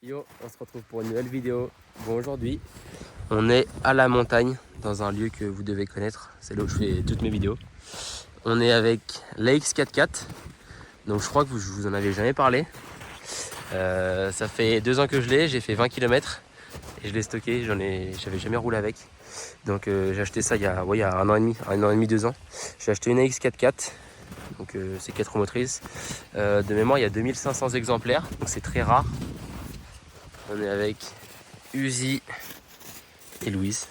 Yo, on se retrouve pour une nouvelle vidéo. Bon, aujourd'hui, on est à la montagne, dans un lieu que vous devez connaître. C'est là où je fais toutes mes vidéos. On est avec l'AX44. Donc je crois que je vous en avais jamais parlé. Ça fait 2 ans que je l'ai, j'ai fait 20 km et je l'ai stocké, j'avais jamais roulé avec. Donc j'ai acheté ça il y a 1 an et demi, 2 ans. J'ai acheté une AX44. Donc c'est 4 roues motrices. De mémoire, il y a 2500 exemplaires, donc c'est très rare. On est avec Uzi et Louise.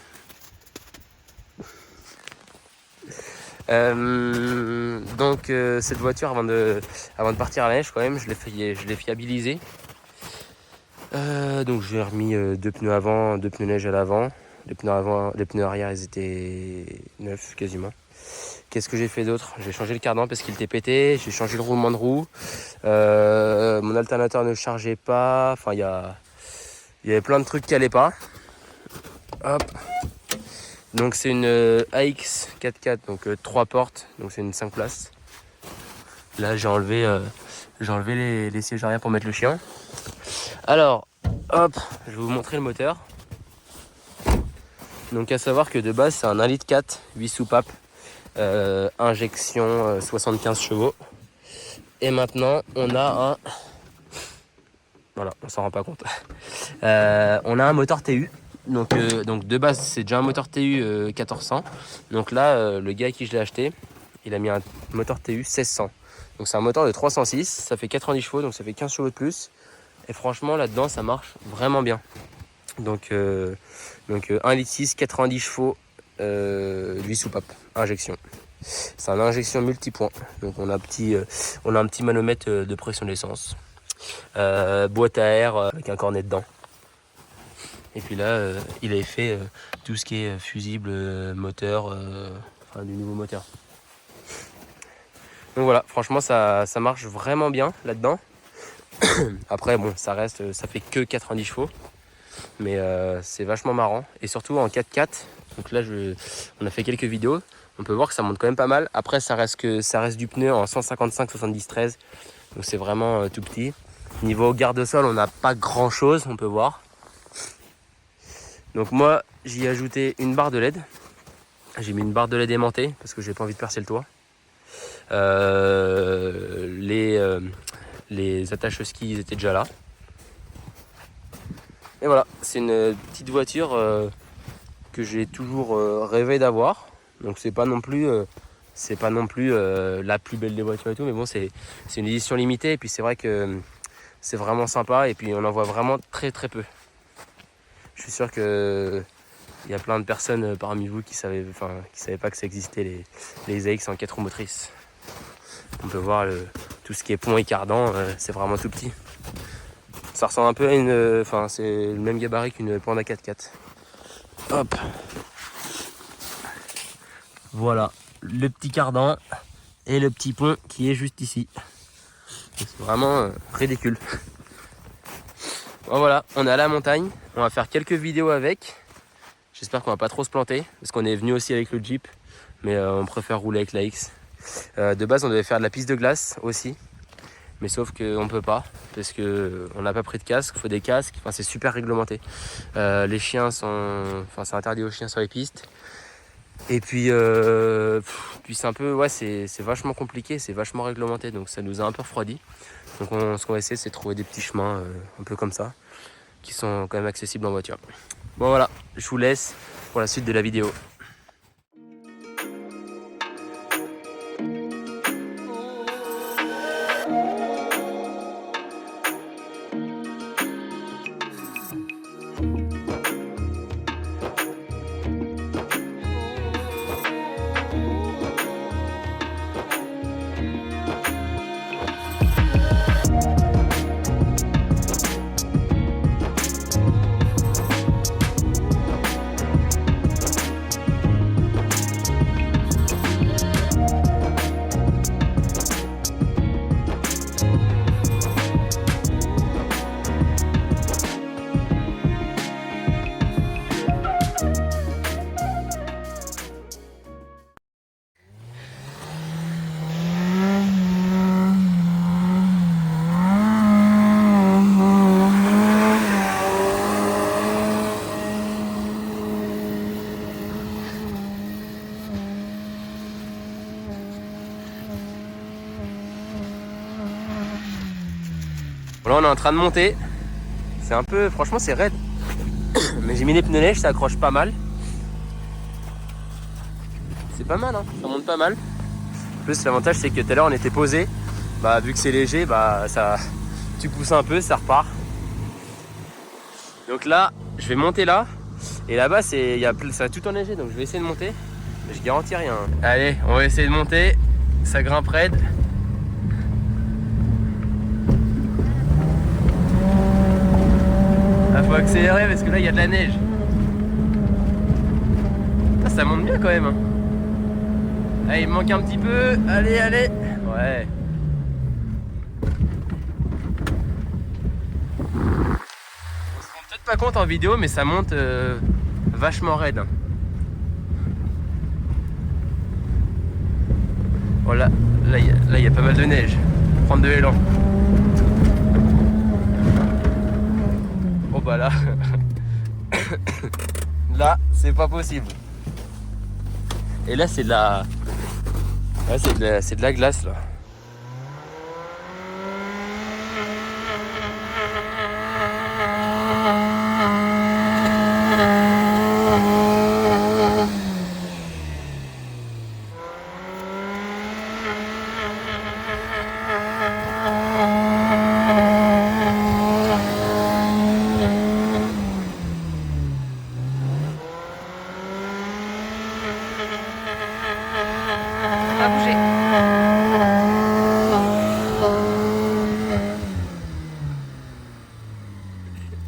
Donc cette voiture, avant de partir à la neige, quand même, je l'ai fiabilisée. Donc j'ai remis 2 pneus avant, 2 pneus neige à l'avant. Les pneus arrière, ils étaient neufs quasiment. Qu'est-ce que j'ai fait d'autre? J'ai changé le cardan parce qu'il était pété. J'ai changé le roulement de roue. Mon alternateur ne chargeait pas. Enfin, il y avait plein de trucs qui n'allaient pas. Hop. Donc c'est une AX 4x4, donc 3 portes, donc c'est une 5 places. Là j'ai enlevé les sièges arrière pour mettre le chien. Alors, hop, je vais vous montrer le moteur. Donc à savoir que de base c'est un 1,4 litre 8 soupapes, injection 75 chevaux. Et maintenant on a un... Voilà, on s'en rend pas compte. On a un moteur TU. Donc de base c'est déjà un moteur TU 1400. Donc là le gars à qui je l'ai acheté, il a mis un moteur TU 1600. Donc c'est un moteur de 306, ça fait 90 chevaux, donc ça fait 15 chevaux de plus. Et franchement là-dedans ça marche vraiment bien. Donc 1,6 litre 90 chevaux, 8 soupapes, injection. C'est un injection multipoint. Donc on a un petit manomètre de pression d'essence. Boîte à air avec un cornet dedans. Et puis là, il avait fait tout ce qui est fusible, moteur, enfin du nouveau moteur. Donc voilà, franchement ça marche vraiment bien là-dedans. Après bon, ça fait que 90 chevaux. Mais c'est vachement marrant. Et surtout en 4x4, donc là on a fait quelques vidéos. On peut voir que ça monte quand même pas mal. Après ça reste du pneu en 155-70-13. Donc c'est vraiment tout petit. Niveau garde-sol, on n'a pas grand chose, on peut voir. Donc moi j'y ai ajouté une barre de LED. J'ai mis une barre de LED aimantée parce que j'ai pas envie de percer le toit. Les attaches ski ils étaient déjà là. Et voilà, c'est une petite voiture que j'ai toujours rêvé d'avoir. Donc c'est pas non plus la plus belle des voitures et tout, mais bon c'est une édition limitée et puis c'est vrai que c'est vraiment sympa et puis on en voit vraiment très très peu. Je suis sûr que il y a plein de personnes parmi vous qui savaient pas que ça existait les AX en 4 roues motrices. On peut voir tout ce qui est pont et cardan, c'est vraiment tout petit. Ça ressemble un peu à c'est le même gabarit qu'une Panda 4x4. Hop. Voilà, le petit cardan et le petit pont qui est juste ici. C'est vraiment ridicule. Bon, voilà, on est à la montagne. On va faire quelques vidéos avec. J'espère qu'on va pas trop se planter parce qu'on est venu aussi avec le Jeep, mais on préfère rouler avec la X. De base, on devait faire de la piste de glace aussi, mais sauf qu'on peut pas parce que on n'a pas pris de casque. Il faut des casques. Enfin, c'est super réglementé. Les chiens c'est interdit aux chiens sur les pistes. Et puis c'est un peu, ouais, c'est vachement compliqué, c'est vachement réglementé, donc ça nous a un peu refroidi. Donc ce qu'on va essayer, c'est de trouver des petits chemins un peu comme ça, qui sont quand même accessibles en voiture. Bon voilà, je vous laisse pour la suite de la vidéo. Là on est en train de monter. C'est un peu, franchement c'est raide. Mais j'ai mis les pneus neige, ça accroche pas mal. C'est pas mal, hein, ça monte pas mal. En plus l'avantage c'est que tout à l'heure on était posé. Bah vu que c'est léger, bah ça, tu pousses un peu, ça repart. Donc là, je vais monter là. Et là-bas, ça va tout enneigé, donc je vais essayer de monter. Mais je garantis rien. Allez, on va essayer de monter. Ça grimpe raide. Là, faut accélérer parce que là, il y a de la neige. Ah, ça monte bien quand même. Hein. Allez, il me manque un petit peu. Allez, allez. Ouais. On se rend peut-être pas compte en vidéo, mais ça monte vachement raide. Voilà, là il y a pas mal de neige. Prendre de l'élan. Oh bah là, là c'est pas possible. Et là c'est de la, ouais, c'est de la glace là.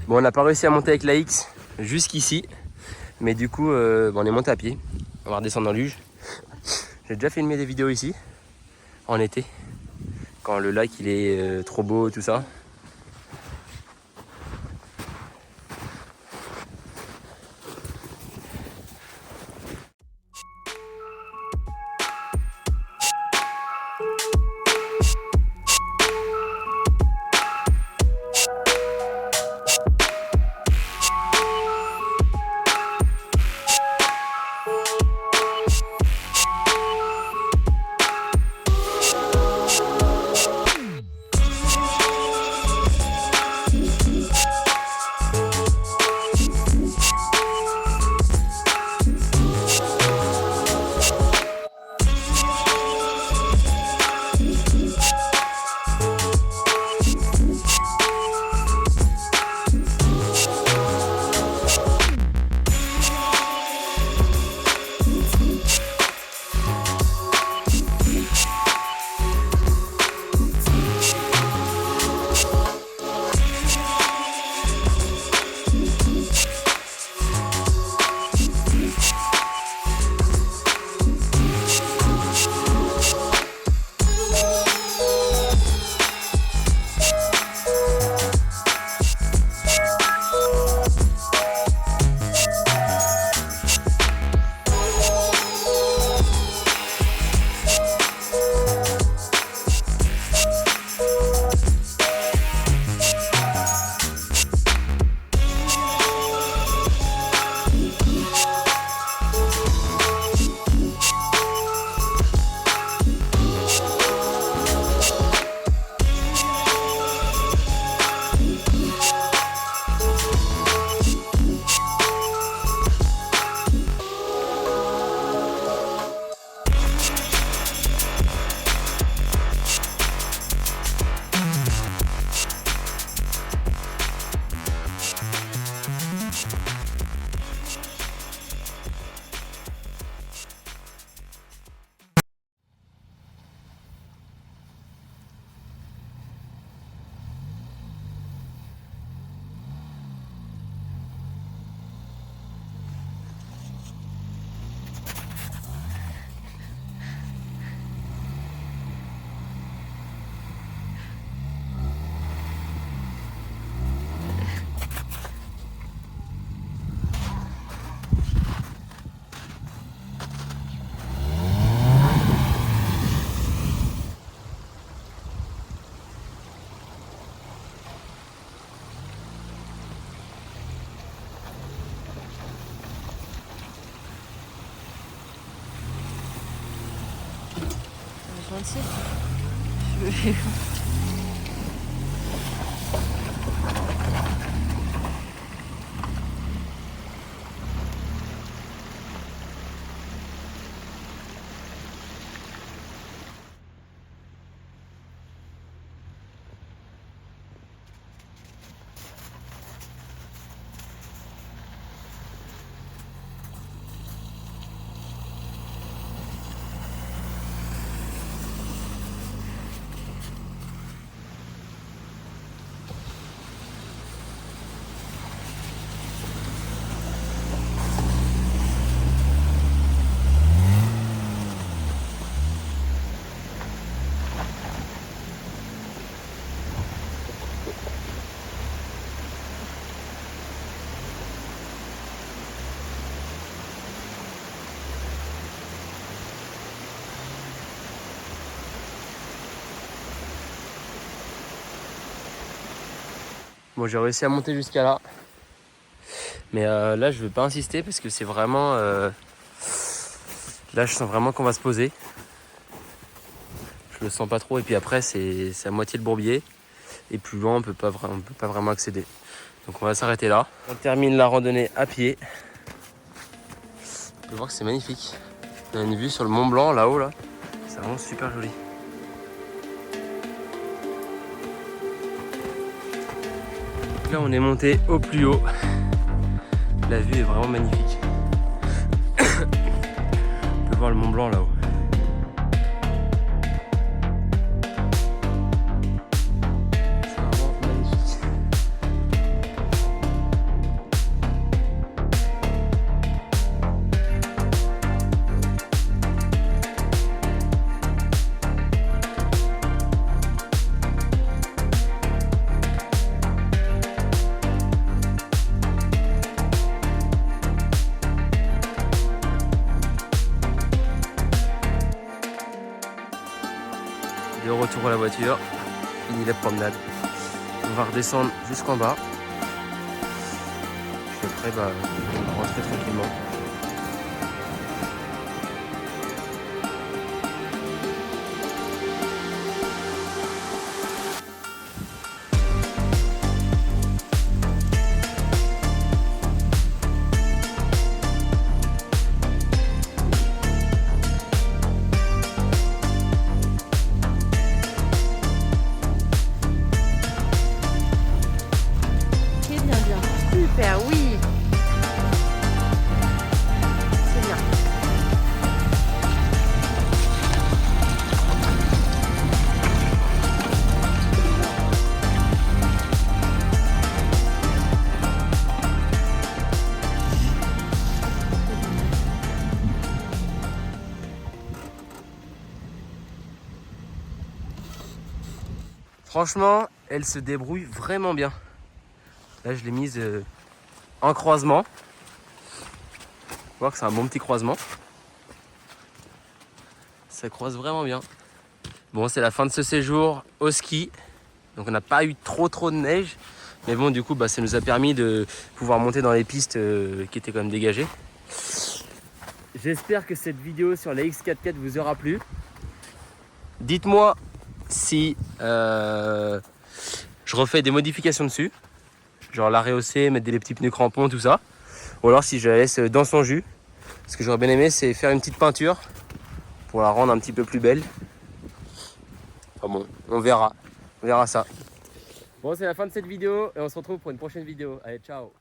Bon, on n'a pas réussi à monter avec la X jusqu'ici, mais du coup on est monté à pied. On va redescendre dans l'Uge. J'ai déjà filmé des vidéos ici en été quand le lac il est trop beau, tout ça. Gentil. Je... Bon, j'ai réussi à monter jusqu'à là. Mais là, je vais pas insister parce que c'est vraiment... là, je sens vraiment qu'on va se poser. Je le sens pas trop. Et puis après, c'est à moitié le bourbier. Et plus loin, on peut pas vraiment accéder. Donc on va s'arrêter là. On termine la randonnée à pied. On peut voir que c'est magnifique. On a une vue sur le Mont Blanc là-haut là. C'est vraiment super joli. Là on est monté au plus haut. La vue est vraiment magnifique. On peut voir le Mont Blanc là-haut. De retour à la voiture, fini la promenade. On va redescendre jusqu'en bas. Puis après, on va rentrer tranquillement. Super, oui. C'est bien. Franchement, elle se débrouille vraiment bien. Là, je l'ai mise en croisement. On voit que c'est un bon petit croisement. Ça croise vraiment bien. Bon, c'est la fin de ce séjour au ski. Donc on n'a pas eu trop de neige. Mais bon, du coup, ça nous a permis de pouvoir monter dans les pistes qui étaient quand même dégagées. J'espère que cette vidéo sur la X4-4 vous aura plu. Dites-moi si je refais des modifications dessus. Genre la rehausser, mettre des petits pneus crampons, tout ça. Ou alors si je la laisse dans son jus. Ce que j'aurais bien aimé, c'est faire une petite peinture pour la rendre un petit peu plus belle. Enfin bon, on verra ça. Bon, c'est la fin de cette vidéo et on se retrouve pour une prochaine vidéo. Allez, ciao!